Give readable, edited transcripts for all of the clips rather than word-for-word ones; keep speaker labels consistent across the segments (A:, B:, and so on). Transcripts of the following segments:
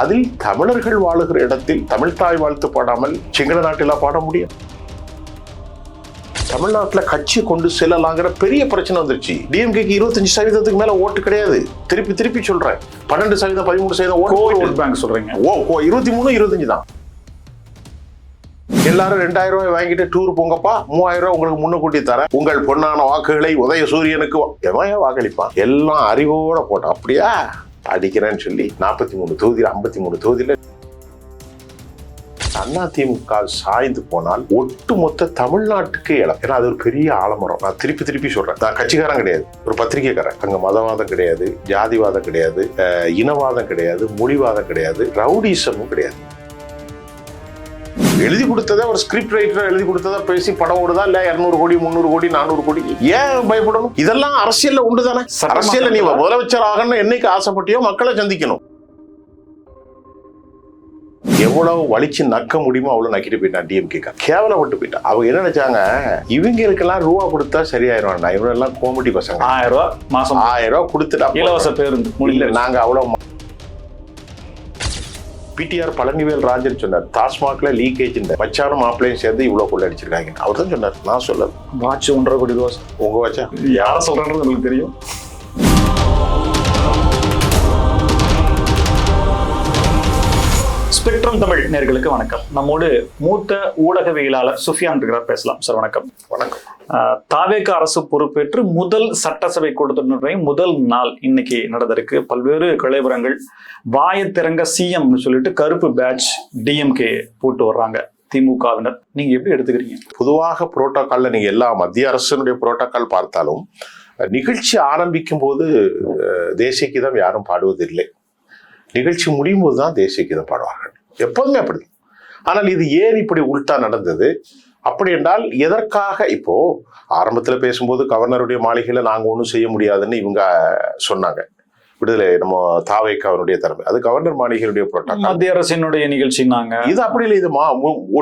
A: அதில் தமிழர்கள் வாழுகிற இடத்தில் தமிழ் தாய் வாழ்த்து பாடாமல் சிங்கள நாட்டில பாட முடியும்? தமிழ்நாட்டுல கட்சி கொண்டு செல்லலாங்கிற பெரிய பிரச்சனை வந்துருச்சு. டிஎம்கேக்கு 25% மேல ஓட்டு கிடையாது. திருப்பி சொல்றேன், 12% 13%
B: ஓட்டு பேங்க் சொல்றீங்க.
A: 23 25 தான். எல்லாரும் 2000 ரூபாய் வாங்கிட்டு டூர் போங்கப்பா, 3000 ரூபாய் உங்களுக்கு முன்னுக்கூட்டி தரேன், உங்கள் பொன்னான வாக்குகளை உதய சூரியனுக்கு எவன் வாக்களிப்பான்? எல்லாம் அறிவோட போட்டான். அப்படியா அடிக்கிறேன்னு சொல்லி 43 தொகுதியில் 53 தொகுதியில் அதிமுக சாய்ந்து போனால் ஒட்டுமொத்த தமிழ்நாட்டுக்கு இழப்பு. ஏன்னா அது ஒரு பெரிய ஆலமரம். நான் திருப்பி சொல்றேன், நான் கட்சிக்காரன் கிடையாது, ஒரு பத்திரிகைக்காரன். அங்க மதவாதம் கிடையாது, ஜாதிவாதம் கிடையாது, இனவாதம் கிடையாது, மொழிவாதம் கிடையாது, ரவுடிசமும் கிடையாது. எழுதி கொடுத்ததா ஒரு ஸ்கிரிப்ட் ரைட்டர் எழுதி கொடுத்ததா பேசி படம் ஓடுதா இல்ல 200 கோடி 300 கோடி 400 கோடி ஏன் பயப்படணும்? இதெல்லாம் அரசியல்ல உண்டு தானே. அரசியல்ல நீ முதலமைச்சர் ஆகணும்னு என்னைக்கு ஆசைப்பட்டியோ மக்களை சந்திக்கணும். எவ்வளவு வலிச்சு நக்க முடியுமோ அவ்வளவு நக்கிட்டு போயிட்டான் டிஎம்கே. கேவலப்பட்டு போயிட்டான். அவங்க என்ன நினைச்சாங்க, இவங்களுக்கெல்லாம் ரூபா கொடுத்தா சரியாயிரும், இவங்க எல்லாம் கோமடி பசங்க,
B: 1000 ரூபாய் மாசம்
A: 1000 ரூபாய் கொடுத்துட்டா
B: இலவச பேருந்து.
A: இல்ல நாங்க அவ்வளவு. பிடிஆர் பழனிவேல் ராஜன் சொன்னார், டாஸ்மாக்ல லீக்கேஜ் மச்சானும் மாப்பிளையும் சேர்ந்து இவ்வளவு கொள்ள அடிச்சிருக்காங்க. அவர் தான் சொன்னார், நான் சொல்ல.
B: வாட்ச் 1.5 கோடி ரூபா.
A: உங்க வச்சா
B: யார சொல்றது உங்களுக்கு தெரியும். ஸ்பெக்ட்ரம் தமிழ் நேயர்களுக்கு வணக்கம். நம்மோடு மூத்த ஊடகவியலாளர் சுஃபியான் இருக்கிறார், பேசலாம் சார். வணக்கம்.
A: வணக்கம்.
B: தாவேக அரசு பொறுப்பேற்று முதல் சட்டசபை கூட்டத்தொடரின் முதல் நாள் இன்னைக்கு நடந்திருக்கு. பல்வேறு கலைவரங்கள் வாயத்திறங்க சிஎம் சொல்லிட்டு கருப்பு பேட்ச் டிஎம்கே போட்டு வர்றாங்க திமுகவினர். நீங்க எப்படி எடுத்துக்கிறீங்க?
A: பொதுவாக புரோட்டோகால்ல நீங்க எல்லா மத்திய அரசினுடைய புரோட்டோகால் பார்த்தாலும் நிகழ்ச்சி ஆரம்பிக்கும் போது தேசிய கீதம் யாரும் பாடுவதில்லை. நிகழ்ச்சி முடியும் போதுதான் தேசிய கீதம் பாடுவார்கள், எப்போதுமே அப்படி. ஆனால் இது ஏன் இப்படி உள்டா நடந்தது? அப்படி என்றால் எதற்காக? இப்போ ஆரம்பத்தில் பேசும்போது கவர்னருடைய மாளிகையில நாங்க ஒன்றும் செய்ய முடியாதுன்னு இவங்க சொன்னாங்க. விடுதலை நம்ம தாவேக்காவினுடைய தலைமை, அது கவர்னர் மாளிகையுடைய புரோட்டோகால்,
B: மத்திய அரசினுடைய நிகழ்ச்சினாங்க.
A: இது அப்படி இல்லை. இது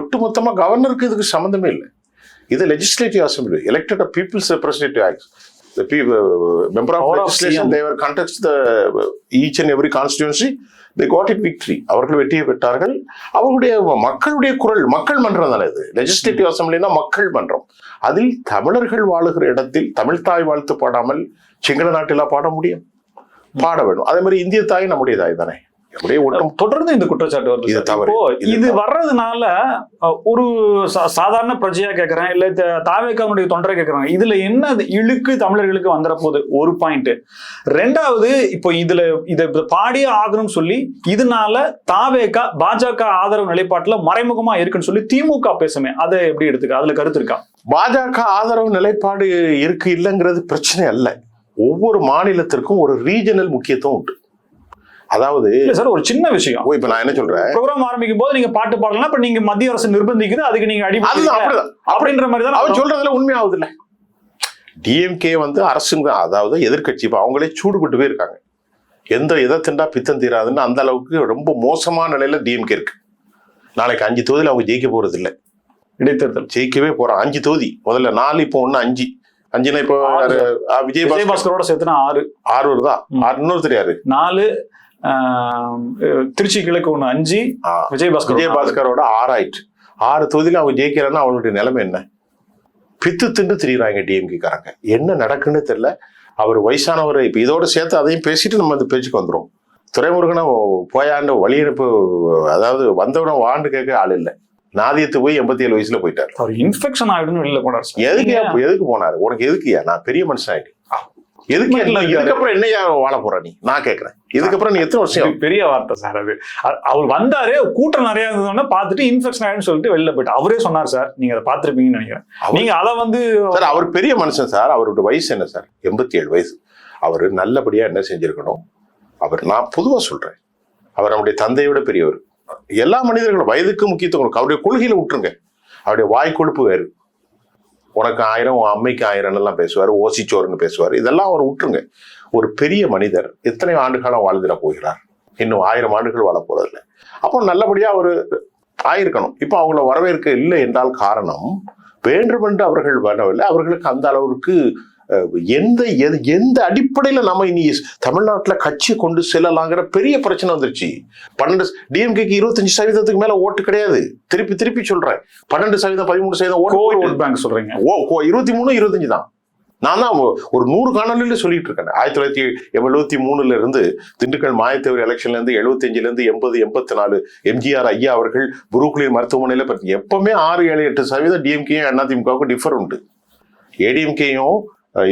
A: ஒட்டுமொத்தமா கவர்னருக்கு இதுக்கு சம்மந்தமே இல்லை. இது legislative assembly, elected people's representative act. The member of legislation, they were contest each and every constituency, they got it victory. அவர்கள் வெற்றியை பெற்றார்கள். அவர்களுடைய மக்களுடைய குரல், மக்கள் மன்றம் தானே இது. லெஜிஸ்லேட்டிவ் அசம்பிளினா மக்கள் மன்றம். அதில் தமிழர்கள் வாழுகிற இடத்தில் தமிழ் தாய் வாழ்த்து பாடாமல் சிங்கள நாட்டில பாட முடியும்? பாட வேண்டும். அதே மாதிரி இந்திய தாய் நம்முடைய தாய் தானே.
B: தொடர்ந்து இந்த குற்றச்சாட்டு வருது. இது வர்றதுனால ஒரு சாதாரண பிரஜையா கேட்கறேன், இல்ல தாவேக்காவுடைய தொண்டரை கேட்கறாங்க, இதுல என்ன இழுக்கு தமிழர்களுக்கு வந்துற போது? ஒரு பாயிண்ட். ரெண்டாவது, இப்போ இதை பாடியே ஆகணும்னு சொல்லி இதனால தாவேக்கா பாஜக ஆதரவு நிலைப்பாட்டுல மறைமுகமா இருக்குன்னு சொல்லி திமுக பேசுமே, அதை எப்படி எடுத்துக்க? அதுல கருத்து இருக்கா?
A: பாஜக ஆதரவு நிலைப்பாடு இருக்கு இல்லைங்கிறது பிரச்சனை அல்ல. ஒவ்வொரு மாநிலத்திற்கும் ஒரு ரீஜனல் முக்கியத்துவம் உண்டு. அதாவது
B: சார் ஒரு சின்ன விஷயம்,
A: இப்ப நான் என்ன சொல்றேன்,
B: ப்ரோக்ராம் ஆரம்பிக்கும் போது நீங்க பாட்டு பாடலாம், இப்ப நீங்க மத்திய அரசு நிர்பந்திக்குது, அதுக்கு நீங்க அப்படின்ற மாதிரி தான்
A: அவர் சொல்றதுல உண்மையாவது இல்ல. டிஎம்கே அரசுங்க, அதாவது எதிர்கட்சி, இப்ப அவங்களே சூடு கொண்டு போய் இருக்காங்க. எந்த எதை திண்டா பித்தம் தீராதுன்னு அந்த அளவுக்கு ரொம்ப மோசமான நிலையில டிஎம்கே இருக்கு. நாளைக்கு 5 தொகுதியில் அவங்க ஜெயிக்க போறது இல்லை.
B: இடைத்தேர்தல்
A: ஜெயிக்கவே போறான். 5 தொகுதி, முதல்ல 4, இப்போ 5. 5 இப்போ
B: விஜயபாஸ்கரோட சேர்த்துனா 6
A: வருதா? 6 இன்னொரு தெரியாது.
B: 4 திருச்சி கிழக்கு 1 5
A: விஜயபாஸ்கரோட 6 ஆயிடுச்சு. 6 தொகுதியில அவங்க ஜெயிக்கிறான்னா அவங்களுடைய நிலைமை என்ன? பித்து திண்டு திரிகிறாங்க டிஎம்கே காரங்க. என்ன நடக்குன்னு தெரியல. அவர் வயசானவர். இப்ப இதோட சேர்த்து அதையும் பேசிட்டு நம்ம அந்த பேச்சுக்கு வந்துடும். துரைமுருகனை போயாண்டு வழி அனுப்பு, அதாவது வந்தவன வாண்டு கேட்க ஆள் இல்லை. நாதியத்து போய் 87 வயசுல போயிட்டாரு.
B: அவர் இன்ஃபெக்ஷன் ஆயிடுன்னு வெளியில போனார்.
A: எதுக்கு போனாரு? உனக்கு எதுக்குயா? நான் பெரிய மனுஷன் ஆயிட்டு எதுக்கு? இதுக்கப்புறம் என்னையா வாழ போற நீ? நான் கேட்கிறேன், இதுக்கப்புறம் நீ எத்தனை வருஷம்?
B: பெரிய வார்த்தை சார் அது. அவர் வந்தாரு, கூட்டம் நிறைய இருந்ததுன்னா பார்த்துட்டு இன்ஃபெக்ஷன் ஆயிடுன்னு சொல்லிட்டு வெளில போயிட்டு அவரே சொன்னார் சார். நீங்க அதை பார்த்துருப்பீங்கன்னு நினைக்கிறேன். நீங்க அதை
A: சார், அவர் பெரிய மனுஷன் சார். அவரோட வயசு என்ன சார்? 87 வயசு. அவர் நல்லபடியா என்ன செஞ்சிருக்கணும்? நான் பொதுவா சொல்றேன், அவர் நம்முடைய தந்தையோட பெரியவர். எல்லா மனிதர்களும் வயதுக்கு முக்கியத்துவம், அவருடைய கொள்கையில விட்டுருங்க. அவருடைய வாய் கொழுப்பு வேறு. உனக்கு 1000, உன் அம்மைக்கு 1000 எல்லாம் பேசுவார், ஓசிச்சோறுன்னு பேசுவார். இதெல்லாம் அவர் விட்டுருங்க. ஒரு பெரிய மனிதர் எத்தனை ஆண்டுகாலம் வாழ்ந்துட போகிறார்? இன்னும் 1000 ஆண்டுகள் வாழ போறதில்லை. அப்போ நல்லபடியா அவர் ஆயிருக்கணும். இப்போ அவங்கள வரவேற்க இல்லை என்றால் காரணம் வேண்டுமென்று அவர்கள் வரவில்லை. அவர்களுக்கு அந்த அளவுக்கு எந்த அடிப்படையில நம்ம இனி தமிழ்நாட்டுல கட்சி கொண்டு செல்லலாங்கிற பெரிய பிரச்சனை வந்துருச்சு. 12 டிஎம்கேக்கு 25% மேல ஓட்டு கிடையாது. திருப்பி சொல்றேன், 12% 13%
B: ஓட்டு பேங்க் சொல்றீங்க.
A: 23 25 தான். நான் தான் ஒரு 100 காணொலியில சொல்லிட்டு இருக்கேன். 1973 இருந்து திண்டுக்கல் மாயத்தேவர் எலெக்ஷன்ல இருந்து 75ல இருந்து 80 84 எம்ஜிஆர் ஐயா அவர்கள் புரூக்லின் மருத்துவமனையில எப்பவுமே 6-7-8% டிஎம்கேயும் அதிமுகவுக்கும் டிஃபர் உண்டு. ஏடிஎம்கேயும்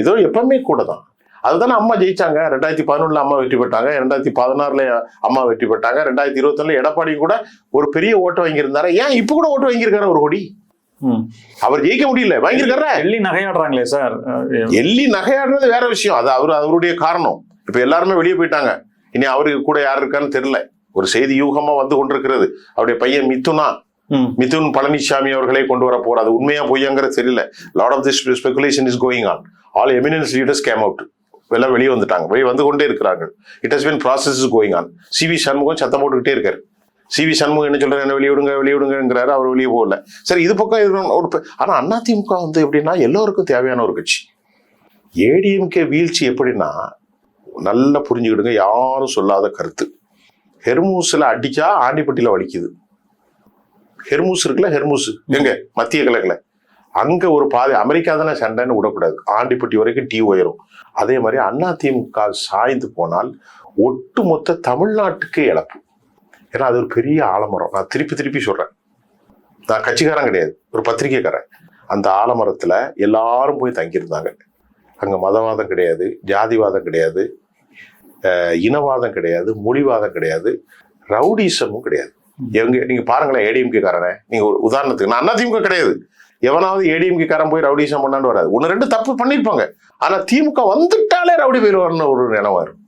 A: இதோ எப்பவுமே கூட தான். அதுதானே அம்மா ஜெயிச்சாங்க. 2011 அம்மா வெற்றி பெற்றாங்க, 2016 அம்மா வெற்றி பெற்றாங்க, 2021 எடப்பாடியும் கூட ஒரு பெரிய ஓட்டு வாங்கியிருந்தாரு. ஏன் இப்ப கூட ஓட்டு வாங்கியிருக்காரு ஒரு கோடி? அவர் ஜெயிக்க முடியல, வாங்கியிருக்காரு.
B: எள்ளி நகையாடுறாங்களே சார்.
A: எள்ளி நகையாடுறது வேற விஷயம், அது அவருடைய காரணம். இப்ப எல்லாருமே வெளியே போயிட்டாங்க. இனி அவருக்கு கூட யார் இருக்கான்னு தெரியல. ஒரு செய்தி யூகமா வந்து கொண்டிருக்கிறது, அவருடைய பையன் மிதுன் பழனிசாமி அவர்களே கொண்டு வர போறாது. உண்மையா பொய்யாங்கிறது தெரியல. Lot of this speculation is going on. All eminence leaders came out. எல்லாம் வெளியே வந்துட்டாங்க, வெளியே வந்து கொண்டே இருக்கிறார்கள். It has been process is going on. CV Shanmugam சத்தம் போட்டுக்கிட்டே இருக்காரு. சிவி சண்முகம் என்ன சொல்றாரு, என்ன வெளியிடுங்கிறாரு, அவர் வெளியே போகல. சரி, இது பக்கம் ஒரு ஆனா அதிமுக வந்து எப்படின்னா எல்லோருக்கும் தேவையான ஒரு கட்சி. ஏடிஎம்கே வீழ்ச்சி எப்படின்னா நல்லா புரிஞ்சுக்கிடுங்க, யாரும் சொல்லாத கருத்து. ஹெர்மூஸ்ல அடிச்சா ஆண்டிப்பட்டியில வலிக்குது. ஹெர்மூஸ் இருக்குல்ல, ஹெர்மூஸ் எங்க மத்திய கிழக்குல, அங்க ஒரு பாதை அமெரிக்கா தானே சண்டைன்னு விடக்கூடாது. ஆண்டிப்பட்டி வரைக்கும் டீ உயரும். அதே மாதிரி அதிமுக சாய்ந்து போனால் ஒட்டுமொத்த தமிழ்நாட்டுக்கு இழப்பு. ஏன்னா அது ஒரு பெரிய ஆலமரம். நான் திருப்பி சொல்றேன், நான் கட்சிக்காரன் கிடையாது, ஒரு பத்திரிகைக்காரன். அந்த ஆலமரத்துல எல்லாரும் போய் தங்கியிருந்தாங்க. அங்க மதவாதம் கிடையாது, ஜாதிவாதம் கிடையாது, இனவாதம் கிடையாது, மொழிவாதம் கிடையாது, ரவுடிசமும் கிடையாது. நீங்க பாருங்களேன், ஏடிஎம்கே காரனை நீங்க ஒரு உதாரணத்துக்கு, நான் அதிமுக கிடையாது, எவனாவது ஏடிஎம்கே காரன் போய் ரவுடிசம் பண்ணாண்டு வராது. 1-2 தப்பு பண்ணிருப்பாங்க. ஆனா திமுக வந்துட்டாலே ரவுடி போயிடுவார்னு ஒரு நினைவு வரும்.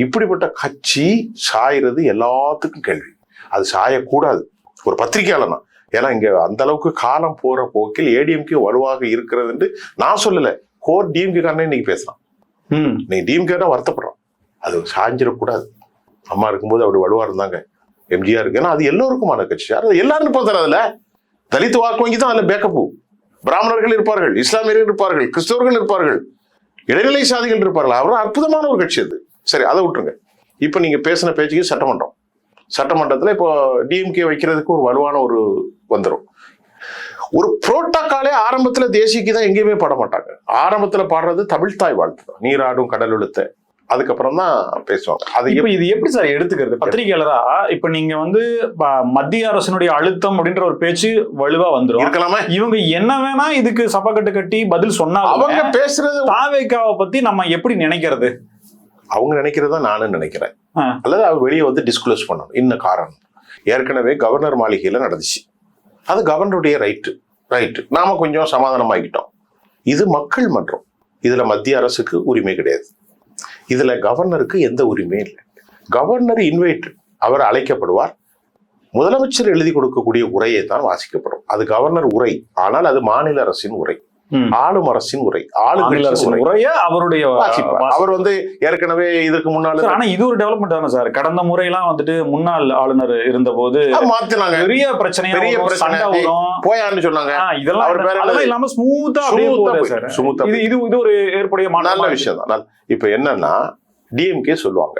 A: இப்படிப்பட்ட கட்சி சாயிறது எல்லாத்துக்கும் கேள்வி. அது சாயக்கூடாது ஒரு பத்திரிகையாளனா. ஏன்னா இங்க அந்த அளவுக்கு காலம் போற போக்கில் ஏடிஎம்கே வலுவாக இருக்கிறது நான் சொல்லல. கோர் டிஎம்கே காரனே இன்னைக்கு பேசலாம். நீ டிஎம்கே தான் வருத்தப்படுறான். அது சாஞ்சிடக்கூடாது. அம்மா இருக்கும்போது அப்படி வலுவா இருந்தாங்க, எம்ஜிஆர் இருக்கு. ஏன்னா அது எல்லோருக்குமான கட்சி. எல்லாரும் இருப்பாங்க. அதுல தலித் வாக்கு வங்கி தான் அதுல பேக்கப்பு. பிராமணர்கள் இருப்பார்கள், இஸ்லாமியர்கள் இருப்பார்கள், கிறிஸ்தவர்கள் இருப்பார்கள், இடைநிலை சாதிகள் இருப்பார்கள். அவர் அற்புதமான ஒரு கட்சி அது. சரி, அதை விட்டுருங்க. இப்ப நீங்க பேசின பேச்சுக்கு சட்டமன்றத்துல இப்போ டிஎம்கே வைக்கிறதுக்கு ஒரு வலுவான ஒரு வந்துடும். ஒரு புரோட்டோகாலே ஆரம்பத்துல தேசியக்கு தான் எங்கேயுமே பாட மாட்டாங்க. ஆரம்பத்துல பாடுறது தமிழ் தாய் வாழ்த்து தான், நீராடும் கடல் இழுத்த. அதுக்கப்புறம் தான் பேசுவாங்க. அது
B: இது எப்படி சார் எடுத்துக்கிறது பத்திரிகையாளரா? இப்ப நீங்க வந்து மத்திய அரசினுடைய அழுத்தம் அப்படின்ற ஒரு பேச்சு வலுவா வந்துடும் இருக்கலாமா? இவங்க என்ன வேணா இதுக்கு சபக்கட்டு கட்டி பதில் சொன்னாலும் அவங்க பேசுறது தாவேக்காவை பத்தி நம்ம எப்படி நினைக்கிறது?
A: அவங்க நினைக்கிறதா நானும் நினைக்கிறேன். அல்லது அவங்க வெளியே வந்து டிஸ்க்ளோஸ் பண்ணணும். இன்னும் காரணம் ஏற்கனவே கவர்னர் மாளிகையில நடந்துச்சு. அது கவர்னருடைய ரைட்டு. நாம கொஞ்சம் சமாதானமாகிட்டோம். இது மக்கள் மன்றம். இதுல மத்திய அரசுக்கு உரிமை கிடையாது. இதுல கவர்னருக்கு எந்த உரிமையும் இல்லை. கவர்னர் இன்வைட்டட், அவர் அழைக்கப்படுவார். முதலமைச்சர் எழுதி கொடுக்கக்கூடிய உரையை தான் வாசிக்கப்படும். அது கவர்னர் உரை, ஆனால் அது மாநில அரசின் உரை, ஆளும் அரசின் உரை,
B: உரைய அவருடைய
A: அவர் வந்து ஏற்கனவே இதுக்கு முன்னால.
B: ஆனா இது ஒரு டெவலப்மெண்ட் தானே சார். கடந்த முறையெல்லாம் வந்துட்டு முன்னாள் ஆளுநர் இருந்த போது
A: மாத்தினாங்க,
B: பெரிய பிரச்சனை
A: போயான்னு சொன்னாங்க.
B: இதெல்லாம் இல்லாம ஸ்மூத்தா இது ஒரு ஏற்புடைய
A: நல்ல விஷயம் தான். இப்ப என்னன்னா டிஎம்கே சொல்லுவாங்க,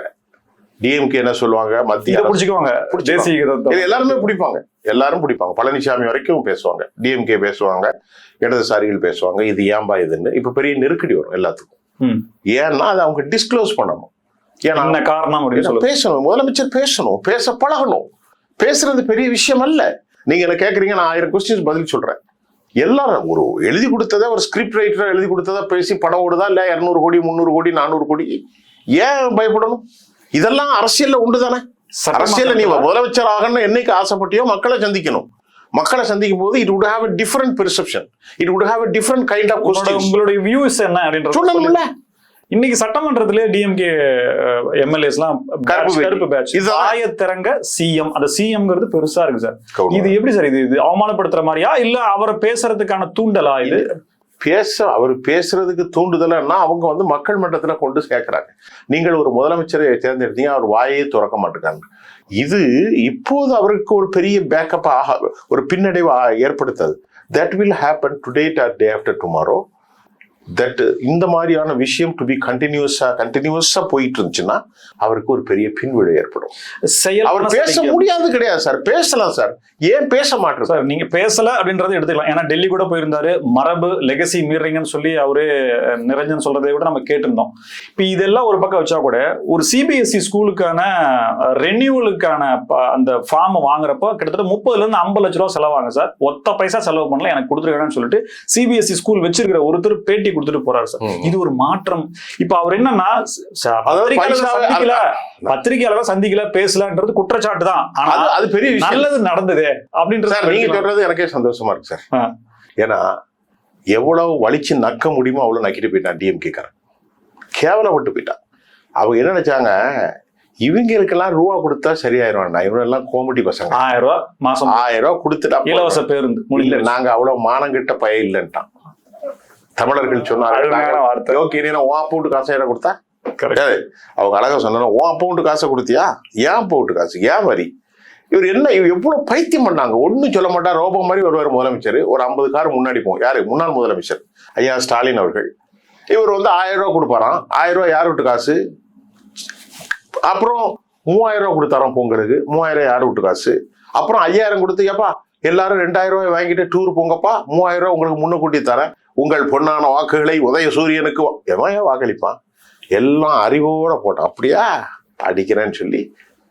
A: டிஎம்கே என்ன சொல்லுவாங்க, மத்திய
B: பிடிச்சுக்குவாங்க,
A: எல்லாருமே பிடிப்பாங்க. பழனிசாமி வரைக்கும் பேசுவாங்க, டிஎம்கே பேசுவாங்க, இடதுசாரிகள் பேசுவாங்க. இது ஏன்பா இதுன்னு இப்ப பெரிய நெருக்கடி வரும் எல்லாத்துக்கும். ஏன்னா அது அவங்க டிஸ்க்ளோஸ் பண்ணணும். ஏன்னா
B: காரணம்
A: பேசணும், முதலமைச்சர் பேசணும், பேச பழகணும். பேசுறது பெரிய விஷயம் அல்ல. நீங்க என்ன கேக்குறீங்க, நான் 1000 கொஸ்டின்ஸ் பதில் சொல்றேன். எல்லாரும் ஒரு எழுதி கொடுத்ததை, ஒரு ஸ்கிரிப்ட் ரைட்டரா எழுதி கொடுத்ததா பேசி படம் ஓடுதா இல்ல 200 கோடி 300 கோடி 400 கோடி ஏன் பயப்படணும்? இதெல்லாம் அரசியல்ல உண்டு தானே. அரசியல்ல நீ முதலமைச்சர் ஆகணும்னு என்னைக்கு ஆசைப்பட்டியோ மக்களை சந்திக்கணும். மக்களை சந்திக்கும் போது it would have a different perception, it would have a different kind of questions.
B: உங்களுடைய வியூஸ் என்ன அப்படின்றது சொல்லணும்ல. இன்னைக்கு சட்டமன்றத்திலே டிஎம்கே எம்எல்ஏஸ்லாம் கருப்பு பேட்ச், ஆயத்திறங்க சிஎம். அந்த சிஎம்ங்கிறது பெருசா இருக்கு சார். இது எப்படி சார்? இது அவமானப்படுத்துற மாதிரியா இல்ல அவரை பேசுறதுக்கான தூண்டலா? இது
A: அவர் பேசுறதுக்கு தூண்டுதலன்னா அவங்க வந்து மக்கள் மன்றத்துல கொண்டு சேர்க்கிறாங்க. நீங்கள் ஒரு முதலமைச்சரை தேர்ந்தெடுத்தீங்க, அவர் வாயே துறக்க மாட்டேங்காங்க. இது இப்போது அவருக்கு ஒரு பெரிய பேக்கப் ஒரு பின்னடைவு ஏற்படுத்தாது. That will happen today or day after tomorrow. That இந்த மாதிரியான விஷயம் டு பி கண்டினியூஸா போயிட்டு இருந்துச்சுன்னா அவருக்கு ஒரு பெரிய பின்விழை ஏற்படும். அவர் பேச முடியாது கிடையாது சார், பேசலாம் சார், ஏன் பேச மாட்டேன்
B: சார்? நீங்க பேசல அப்படின்றத எடுத்துக்கலாம். ஏன்னா டெல்லி கூட போயிருந்தாரு, மரபு லெகசி மீறீங்கன்னு சொல்லி அவரு நிரஞ்சன் சொல்றதை கூட நம்ம கேட்டிருந்தோம். இப்ப இதெல்லாம் ஒரு பக்கம் வச்சா கூட ஒரு சிபிஎஸ்இ ஸ்கூலுக்கான ரெனியூவலுக்கான அந்த ஃபார்ம் வாங்குறப்ப கிட்டத்தட்ட 30 லட்சம் 50 லட்சம் ரூபாய் செலவாங்க சார். ஒத்த பைசா செலவு பண்ணல, எனக்கு கொடுத்துருக்கேன்னு சொல்லிட்டு சிபிஎஸ்இ ஸ்கூல் வச்சிருக்கிற ஒருத்தர் பேட்டி கொடுத்துட்டு போறாரு சார். இது ஒரு மாற்றம். இப்ப அவர் என்னன்னா பத்திரிகையாளர் சந்திக்கல, பேசலன்றது குற்றச்சாட்டு தான். ஆனா அது பெரிய நல்லது நடந்தது அப்படின்றது
A: நீங்க சொல்றது எனக்கே சந்தோஷமா இருக்கு சார். ஏன்னா எவ்வளவு வலிச்சு நக்க முடியுமோ அவ்வளவு நக்கிட்டு போயிட்டான் டிஎம்கே காரன், கேவலப்பட்டு போயிட்டான். அவங்க என்ன நினைச்சாங்க, இவங்களுக்கெல்லாம் ரூபா கொடுத்தா சரியாயிரும், இவரெல்லாம் கோமடி பசங்க,
B: 1000 ரூபாய் மாசம்
A: 1000 ரூபாய் கொடுத்துட்டா
B: இலவச பேருந்து.
A: இல்ல, நாங்க அவ்வளவு மானங்கிட்ட பய இல்லைன்ட்டான். தமிழர்கள் சொன்னாங்க, அமௌண்ட் காசை என்ன கொடுத்தா? அவங்க அழகா சொன்னா, ஓ அமௌண்ட் காசை கொடுத்தியா, ஏன் அமௌண்ட் காசு, ஏன் வரி? இவர் என்ன எவ்வளவு பைத்தியம் பண்ணாங்க, ஒன்னும் சொல்ல மாட்டா. ரோபோ மாதிரி ஒருவர் முதலமைச்சர், ஒரு 50 கார் முன்னாடி போகும். யாரு? முன்னாள் முதலமைச்சர் ஐயா ஸ்டாலின் அவர்கள். இவர் 1000 ரூபாய் கொடுப்பாராம். 1000 ரூபாய் யார் வீட்டு காசு? அப்புறம் 3000 ரூபாய் கொடுத்தாராம் பொங்கலுக்கு. 3000 யார் வீட்டு காசு? அப்புறம் 5000 கொடுத்து, ஏப்பா எல்லாரும் 2000 ரூபாய் வாங்கிட்டு டூர் போங்கப்பா, 3000 ரூபாய் உங்களுக்கு முன்னுக்கூட்டி தரேன், உங்கள் பொன்னான வாக்குகளை உதய சூரியனுக்கு எவன் வாக்களிப்பான்? எல்லாம் அறிவோட போட்டான். அப்படியா அடிக்கிறேன்னு சொல்லி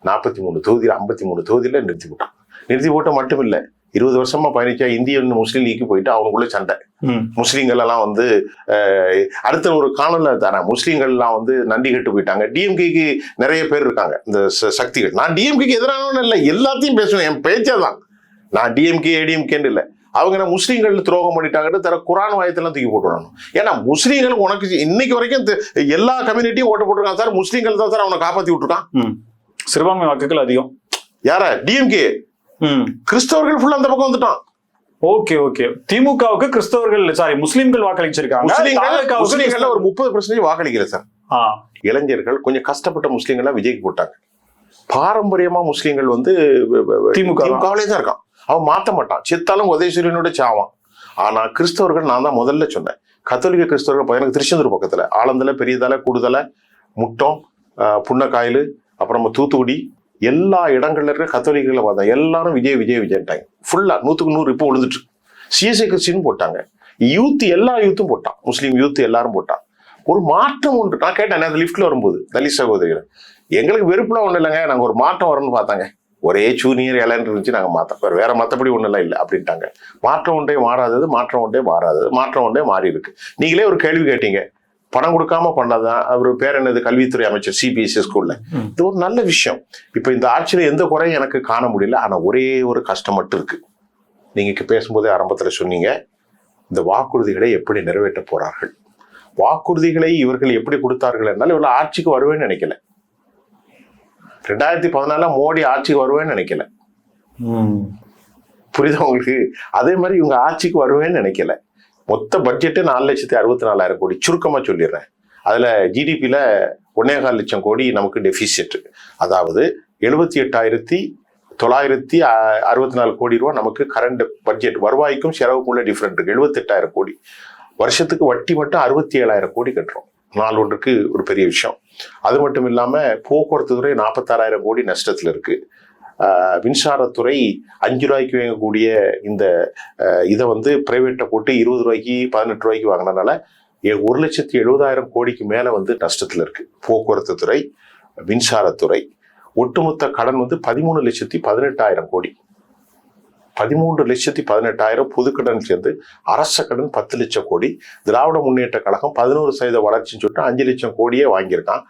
A: 43 தொகுதியில் 53 தொகுதியில நிறுத்தி போட்டான். நிறுத்தி போட்ட மட்டும் இல்ல, 20 வருஷமா பயணிச்சா இந்தியன் முஸ்லீம் லீக்கு போயிட்டு அவனுக்குள்ள சண்டை. முஸ்லீம்கள் எல்லாம் அடுத்த ஒரு காணொலியில தரேன், முஸ்லீம்கள் எல்லாம் நன்றி கட்டு போயிட்டாங்க. டிஎம்கேக்கு நிறைய பேர் இருக்காங்க இந்த சக்திகள். நான் டிஎம்கேக்கு எதிரானவன் இல்லை, எல்லாத்தையும் பேசுவேன், என் பேச்சாதான். நான் டிஎம்கே ஏடிஎம்கேன்னு இல்லை. அவங்க முஸ்லீம்கள் துரோகம் பண்ணிட்டாங்கன்னு தர குரான் வாயத்தெல்லாம் தூக்கி போட்டுறாங்க. ஏன்னா முஸ்லீம்கள் உனக்கு இன்னைக்கு வரைக்கும் எல்லா கம்யூனிட்டியும் ஓட்டு போட்டிருக்காங்க சார், முஸ்லீம்கள் தான் சார் அவனை காப்பாத்தி விட்டுருக்கான்.
B: சிறுபான்மை வாக்குகள் அதிகம்.
A: யார? டிஎம்கே. கிறிஸ்தவர்கள் ஃபுல்லா அந்த பக்கம் வந்துட்டான்.
B: Okay okay. திமுகவுக்கு கிறிஸ்தவர்கள் முஸ்லீம்கள் வாக்களிச்சிருக்காங்க.
A: முஸ்லீம்கள் ஒரு 30% வாக்களிக்கல சார். இளைஞர்கள் கொஞ்சம் கஷ்டப்பட்ட முஸ்லீம்களா விஜய்க்கு போட்டாங்க. பாரம்பரியமா முஸ்லீம்கள் திமுகவிலே தான் இருக்கான், அவன் மாத்த மாட்டான், செத்தாலும் உதயசூரியனோட சாவான். ஆனா கிறிஸ்தவர்கள், நான் தான் முதல்ல சொன்னேன், கத்தோலிக்க கிறிஸ்தவர்கள் எனக்கு திருச்செந்தூர் பக்கத்துல ஆலந்தலை, பெரியதலை, கூடுதலை, முட்டம், புன்னக்காயல், அப்புறம் தூத்துக்குடி, எல்லா இடங்கள்ல இருக்க கத்தோலிக்கர்களை பார்த்தா எல்லாரும் விஜய் விஜய் விஜய்ட்டாங்க. ஃபுல்லா 100க்கு 100 இப்போ விழுந்துட்டு. சிஎஸ்ஐ கிறிஸ்டின் போட்டாங்க, யூத் எல்லா யூத்தும் போட்டான், முஸ்லீம் யூத் எல்லாரும் போட்டான். ஒரு மாற்றம் உண்டு. நான் கேட்டேன் அந்த லிப்ட்ல வரும்போது, தலித் சகோதரிகள், எங்களுக்கு வெறுப்புலாம் ஒண்ணு இல்லைங்க, நாங்க ஒரு மாற்றம் வரணும்னு பார்த்தாங்க, ஒரே ஜூனியர் இலைன்னு இருந்துச்சு, நாங்க மாத்தோம், வேற மற்றபடி ஒண்ணு எல்லாம் இல்லை அப்படின்ட்டாங்க. மாற்றம் ஒன்றே மாறாதது, மாற்றம் ஒன்றே மாறாதது, மாற்றம் ஒன்றே மாறி இருக்கு. நீங்களே ஒரு கேள்வி கேட்டீங்க, பணம் கொடுக்காம பண்ணாதான். அவரு பேர் என்னது? கல்வித்துறை அமைச்சர், சிபிஎஸ்இ ஸ்கூல்ல. இது ஒரு நல்ல விஷயம். இப்ப இந்த ஆட்சியில எந்த குறையும் எனக்கு காண முடியல. ஆனா ஒரே ஒரு கஷ்டம் மட்டும் இருக்கு. நீங்க பேசும்போதே ஆரம்பத்துல சொன்னீங்க, இந்த வாக்குறுதிகளை எப்படி நிறைவேற்ற போறார்கள். வாக்குறுதிகளை இவர்கள் எப்படி கொடுத்தார்கள் என்றால், இவர்கள் ஆட்சிக்கு வருவேன்னு நினைக்கல. 2014 மோடி ஆட்சிக்கு வருவேன்னு நினைக்கல. புரியுதா உங்களுக்கு? அதே மாதிரி இவங்க ஆட்சிக்கு வருவேன்னு நினைக்கல. மொத்த பட்ஜெட்டு 4,64,000 கோடி. சுருக்கமா சொல்லிடுறேன். அதுல ஜிடிபியில 1.25 லட்சம் கோடி நமக்கு டெபிசிட். அதாவது 78,964 கோடி ரூபாய் நமக்கு கரண்ட் பட்ஜெட். வருவாய்க்கும் செலவுக்குள்ள டிஃபரெண்ட் இருக்கு. 78,000 கோடி. வருஷத்துக்கு வட்டி மட்டும் 67,000 கோடி கட்டுறோம். நாள் ஒன்றுக்கு ஒரு பெரிய விஷயம். அது மட்டும் இல்லாம போக்குவரத்து துறை 46,000 கோடி நஷ்டத்துல இருக்கு. மின்சாரத்துறை 5 ரூபாய்க்கு வாங்கக்கூடிய இந்த இதை பிரைவேட்டை போட்டு 20 ரூபாய்க்கு 18 ரூபாய்க்கு வாங்கினதுனால 1,70,000 கோடிக்கு மேல நஷ்டத்துல இருக்கு போக்குவரத்து துறை, மின்சாரத்துறை. ஒட்டுமொத்த கடன் 13,18,000 கோடி. 13,18,000 பொதுக்கடன் சேர்ந்து அரச கடன் 10 லட்சம் கோடி. திராவிட முன்னேற்ற கழகம் 11% வளர்ச்சின்னு சொல்லிட்டு 5 லட்சம் கோடியே வாங்கியிருக்கான்.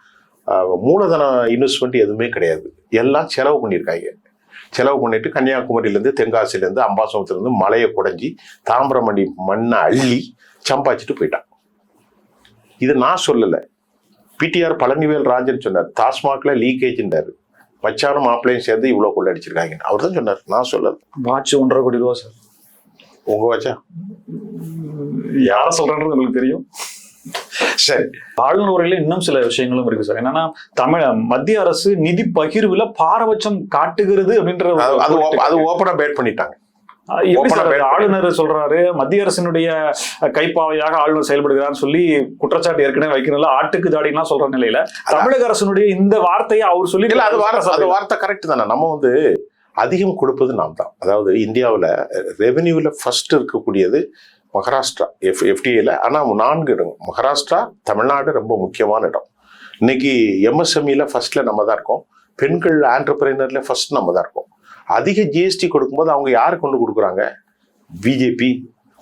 A: மூலதன இன்வெஸ்ட்மெண்ட் எதுவுமே கிடையாது, எல்லாம் செலவு பண்ணியிருக்காங்க. செலவு பண்ணிட்டு கன்னியாகுமரியிலேருந்து, தென்காசிலேருந்து, அம்பாசமுத்திலேருந்து மலையை குடைஞ்சி தாமிரமணி மண்ணை அள்ளி சம்பாதிச்சுட்டு போயிட்டான். இது நான் சொல்லலை, பிடிஆர் பழனிவேல் ராஜன் சொன்னார். டாஸ்மாக்ல லீக்கேஜ்ன்றாரு. மச்சானும் மாப்பிள்ளையும் சேர்ந்து இவ்வளவு கொள்ள அடிச்சிருக்காங்க, அவர் தான் சொன்னார், நான் சொல்லல.
B: வாட்ச் 1.5 கோடி ரூபா சார்.
A: உங்க வாட்சா?
B: யார சொல்றேன்றது உங்களுக்கு தெரியும். சரி, ஆளுநர் உரையில இன்னும் சில விஷயங்களும் இருக்கு சார். என்னன்னா, மத்திய அரசு நிதி பகிர்வுல பாரபட்சம் காட்டுகிறது அப்படின்ற
A: அது ஓப்பனா பேட் பண்ணிட்டாங்க.
B: எப்படி சார் ஆளுநர் சொல்றாரு மத்திய அரசினுடைய கைப்பாவையாக ஆளுநர் செயல்படுகிறான்னு சொல்லி குற்றச்சாட்டு ஏற்கனவே வைக்கிறதுல ஆட்டுக்கு தாடிலாம் சொல்ற நிலையில தமிழக அரசினுடைய இந்த வார்த்தையை அவர் சொல்லி
A: இல்ல அது வார்த்தை கரெக்ட் தானே. நம்ம வந்து அதிகம் கொடுப்பது நாம் தான். அதாவது இந்தியாவில் ரெவென்யூவில் ஃபர்ஸ்ட் இருக்கக்கூடியது மகாராஷ்டிரா எஃப்டிஏல. ஆனால் 4 இடம் மகாராஷ்டிரா, தமிழ்நாடு ரொம்ப முக்கியமான இடம். இன்னைக்கு எம்எஸ்எம்இல ஃபர்ஸ்ட்ல நம்ம தான் இருக்கோம். பெண்கள் ஆண்டர்பிரைனர்ல ஃபர்ஸ்ட் நம்ம தான் இருக்கோம். அதிக ஜிஎஸ்டி கொடுக்கும்போது அவங்க யாரு கொண்டு கொடுக்குறாங்க? பிஜேபி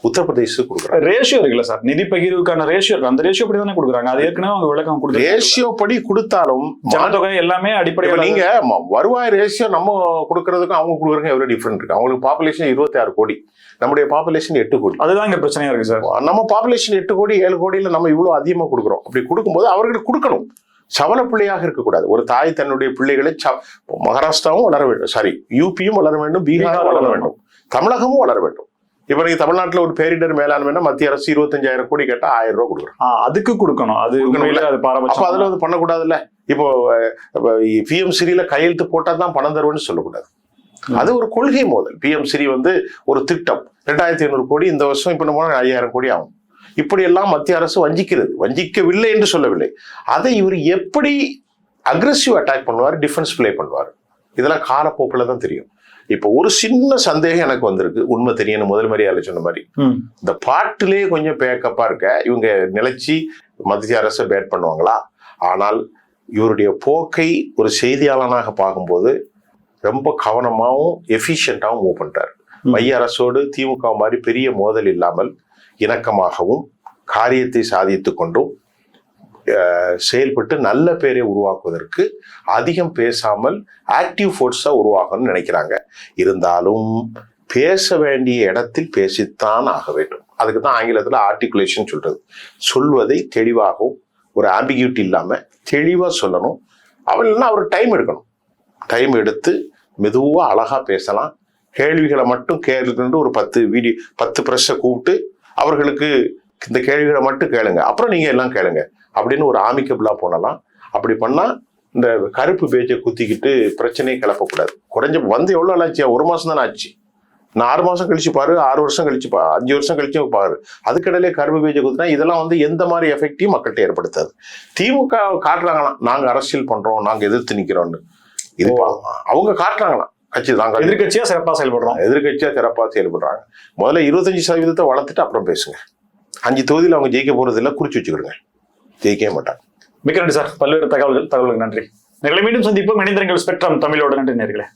A: உத்தரப்பிரதேசத்துக்கு கொடுக்குறாங்க.
B: ரேஷியோ இருக்குல்ல சார், நிதி பகிர்வுக்கான ரேஷியோ இருக்கு. அந்த ரேஷியோ படி தானே கொடுக்குறாங்க. அது ஏற்கனவே அவங்க விளக்கம் கொடுத்து
A: ரேஷியோ படி கொடுத்தாலும்
B: ஜனத்தொகை எல்லாமே அடிப்படையில்
A: நீங்க வருவாய் ரேஷியோ நம்ம கொடுக்கறதுக்கும் அவங்க கொடுக்குறதுக்கும் எவ்வளவு டிஃபரெண்ட் இருக்கு. அவங்களுக்கு பாப்புலேஷன் 26 கோடி, நம்முடைய பாப்புலேஷன் 8 கோடி.
B: அதுதான் இங்க பிரச்சனையா இருக்கு சார். நம்ம
A: பாப்புலேஷன் 8 கோடி 7 கோடியில நம்ம இவ்வளவு அதிகமா கொடுக்குறோம். அப்படி கொடுக்கும்போது அவர்களுக்கு கொடுக்கணும். சவல பிள்ளையாக இருக்கக்கூடாது. ஒரு தாய் தன்னுடைய பிள்ளைகளை மகாராஷ்டிராவும் வளர வேண்டும், சாரி யூபியும் வளர வேண்டும், பீகாரும் வளர வேண்டும், தமிழகமும் வளர வேண்டும். இப்ப நீங்க தமிழ்நாட்டுல ஒரு பேரிடர் மேலாண்மைன்னா மத்திய அரசு 25,000 கோடி கேட்டா 1000 ரூபாய் கொடுக்குறோம்.
B: அதுக்கு கொடுக்கணும். அது
A: அப்ப அதுல வந்து பண்ணக்கூடாதுல்ல. இப்போ பிஎம் ஸ்ரீல கையெழுத்து போட்டா தான் பணம் தருவேன்னு சொல்லக்கூடாது. அது ஒரு கொள்கை மோதல். பிஎம் ஸ்ரீ வந்து ஒரு திட்டம் 2500 கோடி இந்த வருஷம், இப்ப நம்ம 5000 கோடி ஆகும். இப்படியெல்லாம் மத்திய அரசு வஞ்சிக்கிறது. வஞ்சிக்கவில்லை என்று சொல்லவில்லை. அதை இவர் எப்படி அக்ரெசிவ் அட்டாக் பண்ணுவார், டிஃபென்ஸ் பிளே பண்ணுவார், இதெல்லாம் காலப்போக்கில் தான் தெரியும். இப்போ ஒரு சின்ன சந்தேகம் எனக்கு வந்திருக்கு. உண்மை தெரியணும், முதல் மரியாதை சொன்ன மாதிரி இந்த பாட்டிலே கொஞ்சம் பேக்கப்பா இருக்க இவங்க நிலைச்சி மத்திய அரசை பேட் பண்ணுவாங்களா? ஆனால் இவருடைய போக்கை ஒரு செய்தியாளனாக பார்க்கும்போது ரொம்ப கவனமாகவும் எஃபிஷியண்டாகவும் மூவ் பண்றாரு. மைய அரசோடு திமுக மாதிரி பெரிய மோதல் இல்லாமல் இணக்கமாகவும் காரியத்தை சாதித்து கொண்டும் செயல்பட்டு நல்ல பேரை உருவாக்குவதற்கு அதிகம் பேசாமல் ஆக்டிவ் ஃபோர்ஸா உருவாகணும்னு நினைக்கிறாங்க. இருந்தாலும் பேச வேண்டிய இடத்தில் பேசித்தான் ஆக வேண்டும். அதுக்கு தான் ஆங்கிலத்தில் ஆர்டிகுலேஷன் சொல்றது. சொல்வதை தெளிவாகவும் ஒரு ஆம்பிகியூட்டி இல்லாம தெளிவா சொல்லணும். இல்லைன்னா அவர் டைம் எடுக்கணும். டைம் எடுத்து மெதுவா அழகா பேசலாம். கேள்விகளை மட்டும் கேள்விட்டு ஒரு 10 பிரஸ்ஸை கூப்பிட்டு அவர்களுக்கு இந்த கேள்விகளை மட்டும் கேளுங்க, அப்புறம் நீங்க எல்லாம் கேளுங்க அப்படின்னு ஒரு ஆமிக்கபிளா போனலாம். அப்படி பண்ணா இந்த கருப்பு பேஜை குத்திக்கிட்டு பிரச்சனையை கிளப்பக்கூடாது. குறைஞ்ச வந்து எவ்வளவு ஆச்சு? 1 மாசம் தானே ஆச்சு. நான் 6 மாசம் கழிச்சு பாரு, 6 வருஷம் கழிச்சு பாரு, 5 வருஷம் கழிச்சு பாரு. அதுக்கிடையிலே கருப்பு பேஜை குத்தினா இதெல்லாம் வந்து எந்த மாதிரி எஃபெக்டையும் மக்கள்கிட்ட ஏற்படுத்தாது. திமுக காட்டுறாங்களாம் நாங்க அரசியல் பண்றோம், நாங்க எதிர்த்து நிக்கிறோம்னு. இது அவங்க காட்டுறாங்களாம் நாங்க
B: எதிர்கட்சியா சிறப்பா செயல்படுறோம்,
A: எதிர்கட்சியா சிறப்பா செயல்படுறாங்க. முதல்ல 25% வளர்த்துட்டு அப்புறம் பேசுங்க. 5 தொகுதியில் அவங்க ஜெயிக்க போறது இல்லை, குறிச்சு வச்சுக்கிடுங்க. ஜெயிக்கவே மாட்டாங்க.
B: மிக்க நன்றி சார். பல்வேறு தகவல்களுக்கு நன்றி. நேர்களை மீண்டும் சந்திப்போம். இணைந்திருங்கள் ஸ்பெக்ட்ரம் தமிழோட. நன்றி நேர்களே.